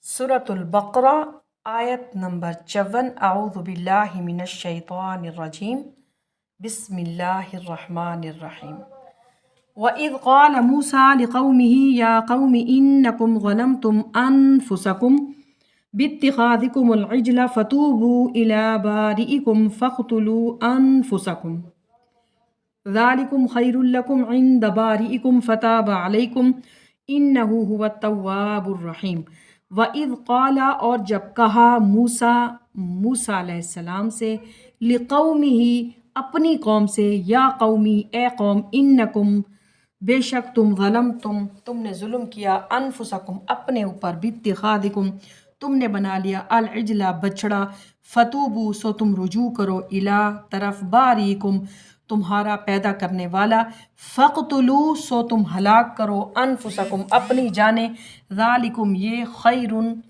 सूरतुल बकरा आयत नंबर 54। अऊज़ु बिल्लाहि मिनश शैतानिर रजीम। बिस्मिल्लाहिर्रहमानिर्रहीम। वइज़ क़ाल मूसा लिक़ौमिही या क़ौमि इन्नकुम ज़लमतुम अनफुसकुम बित्तिख़ाज़िकुमुल इज्ल फ़तूबू इला बारिइकुम फ़क़्तुलू अनफुसकुम ज़ालिकुम खैरुल लकुम इन्द बारिइकुम फ़ताब अलैकुम इन्नहु हुवत तव्वाबुर रहीम। वइज़ क़ाला, और जब कहा मूसा अलैहिस्सलाम से, लिक़ौमिही अपनी कौम से, या कौमी ए कौम, इन्नकुम बेशक तुम, तुमने जुल्म किया, अनफुसकुम अपने ऊपर, बित्तिख़ादिकुम तुमने बना लिया, अल इज्ला बछड़ा, फतूबू सो तुम रुजू करो, इला तरफ, बारीकुम तुम्हारा पैदा करने वाला, फ़क़्तुलू सो तुम हलाक करो, अनफुसकुम अपनी जाने, ज़ालिकुम ये, खैरुन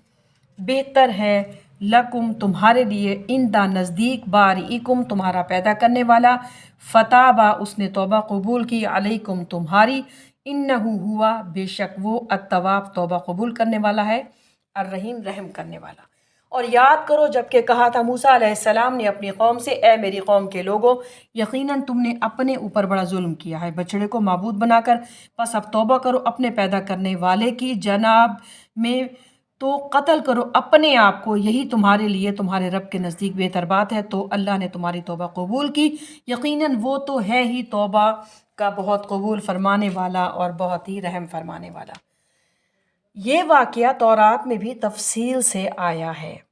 बेहतर है, लकुम तुम्हारे लिए, इंदा नज़दीक, बारीकुम तुम्हारा पैदा करने वाला, फ़ताबा उसने तौबा कबूल की, अलैकुम तुम्हारी, इन्नहु हुआ बेशक वो, अत्तवाब तौबा कबूल करने वाला है, अर्रहीम रहम करने वाला। और याद करो जबकि कहा था मूसा अलैहिस्सलाम ने अपनी कौम से, ए मेरी कौम के लोगों, यकीनन तुमने अपने ऊपर बड़ा जुल्म किया है बछड़े को माबूद बनाकर, बस अब तौबा करो अपने पैदा करने वाले की जनाब में, तो कत्ल करो अपने आप को, यही तुम्हारे लिए तुम्हारे रब के नज़दीक बेहतर बात है। तो अल्लाह ने तुम्हारी तौबा कबूल की, यकीनन वो तो है ही तौबा का बहुत कबूल फरमाने वाला और बहुत ही रहम फरमाने वाला। ये वाक़या तौरात में भी तफसील से आया है।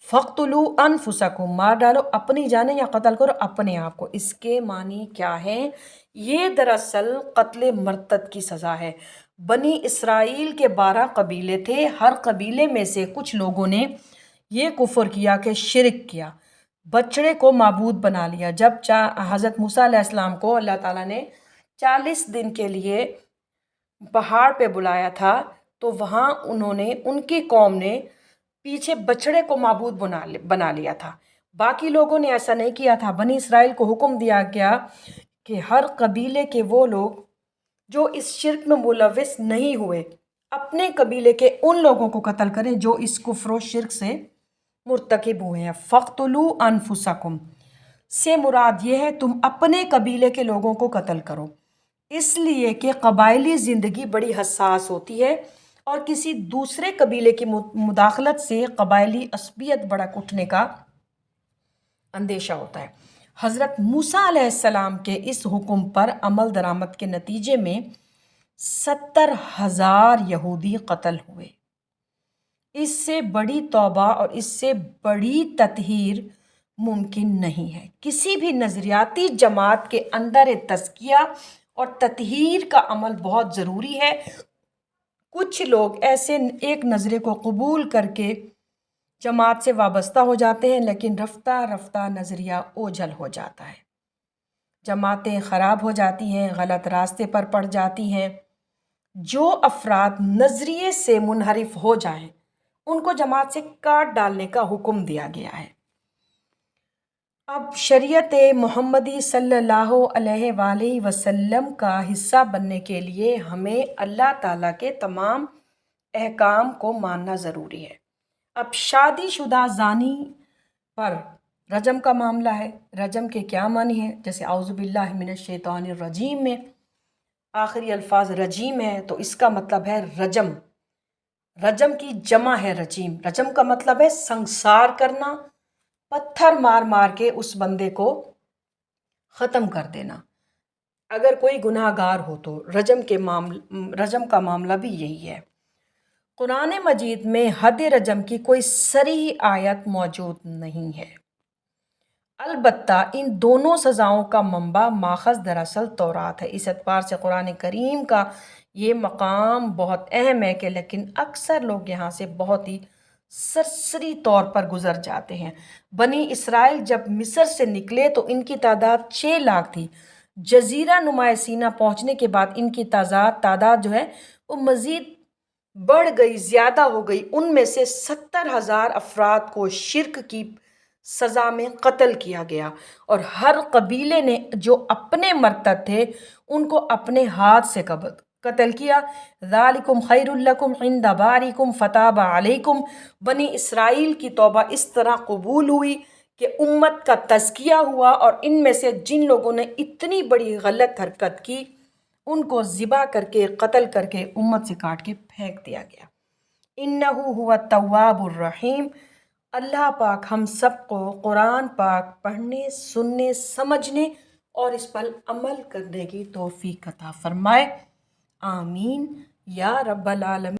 फ़क़्तुलू अनफुसकुम मार डालो अपनी जाने या कत्ल करो अपने आप को। इसके मानी क्या है? ये दरअसल कत्ल मर्तद की सज़ा है। बनी इसराइल के 12 कबीले थे, हर कबीले में से कुछ लोगों ने ये कुफ्र किया कि शिरक किया, बछड़े को माबूद बना लिया। जब हज़रत मूसा अलैहिस्सलाम को अल्लाह ताला ने 40 दिन के लिए पहाड़ पे बुलाया था, तो वहाँ उनकी कौम ने पीछे बछड़े को माबूद बना लिया था। बाकी लोगों ने ऐसा नहीं किया था। बनी इसराइल को हुक्म दिया गया कि हर कबीले के वो लोग जो इस शिर्क में मुलविस नहीं हुए, अपने कबीले के उन लोगों को कत्ल करें जो इस कुफ्र और शिर्क से मुर्तकिब हुए हैं। फ़क़्तुलू अनफुसकुम से मुराद ये है तुम अपने कबीले के लोगों को कत्ल करो, इसलिए कि कबायली ज़िंदगी बड़ी हसास होती है और किसी दूसरे कबीले की मुदाखलत से कबायली असबियत भड़क उठने का अंदेशा होता है। हज़रत मूसा अलैहिस्सलाम के इस हुक्म पर अमल दरामद के नतीजे में 70,000 यहूदी कत्ल हुए। इससे बड़ी तौबा और इससे बड़ी ततहीर मुमकिन नहीं है। किसी भी नज़रियाती जमात के अंदर तज़किया और ततहीर का अमल बहुत ज़रूरी है। कुछ लोग ऐसे एक नज़रे को कबूल करके जमात से वाबस्ता हो जाते हैं, लेकिन रफ्ता रफ्ता नज़रिया ओझल हो जाता है, जमातें ख़राब हो जाती हैं, गलत रास्ते पर पड़ जाती हैं। जो अफराद नज़रिए से मुनहरिफ हो जाएं, उनको जमात से काट डालने का हुक्म दिया गया है। अब शरीयत मोहम्मदी सल्लल्लाहु अलैहि वसल्लम का हिस्सा बनने के लिए हमें अल्लाह ताला के तमाम अहकाम को मानना ज़रूरी है। अब शादीशुदा ज़ानी पर रजम का मामला है। रजम के क्या मानी है? जैसे औज़ु बिल्लाहि मिनश शैतानिर रजीम में आखिरी अल्फाज रजीम है, तो इसका मतलब है रजम। रजम की जमा है रजीम। रजम का मतलब है संसार करना, पत्थर मार मार के उस बंदे को ख़त्म कर देना। अगर कोई गुनाहगार हो तो रजम का मामला भी यही है। कुरान मजीद में हद रजम की कोई सरीह आयत मौजूद नहीं है। अलबत्ता इन दोनों सज़ाओं का मंबा माखज़ दरअसल तौरात है। इस एतबार से कुरान करीम का ये मकाम बहुत अहम है कि लेकिन अक्सर लोग यहाँ से बहुत ही सरसरी तौर पर गुज़र जाते हैं। बनी इसराइल जब मिस्र से निकले तो इनकी तादाद 6 लाख थी। जजीरा नुमा सीना पहुँचने के बाद इनकी तादाद जो है वो मज़ीद बढ़ गई, ज़्यादा हो गई। उनमें से 70,000 अफराद को शिर्क की सज़ा में कत्ल किया गया और हर कबीले ने जो अपने मर्तद थे उनको अपने हाथ से قتل کیا۔ ذالکم خیر لکم عند بارئکم فتاب علیکم، بنی اسرائیل کی توبہ اس طرح قبول ہوئی کہ امت کا تزکیہ ہوا، اور ان میں سے جن لوگوں نے اتنی بڑی غلط حرکت کی ان کو ذبح کر کے قتل کر کے امت سے کاٹ کے پھینک دیا گیا۔ انہ هو التواب الرحیم۔ اللہ پاک ہم سب کو قرآن پاک پڑھنے، سننے، سمجھنے اور اس پر عمل کرنے کی توفیق عطا فرمائے، آمین یا رب العالمین۔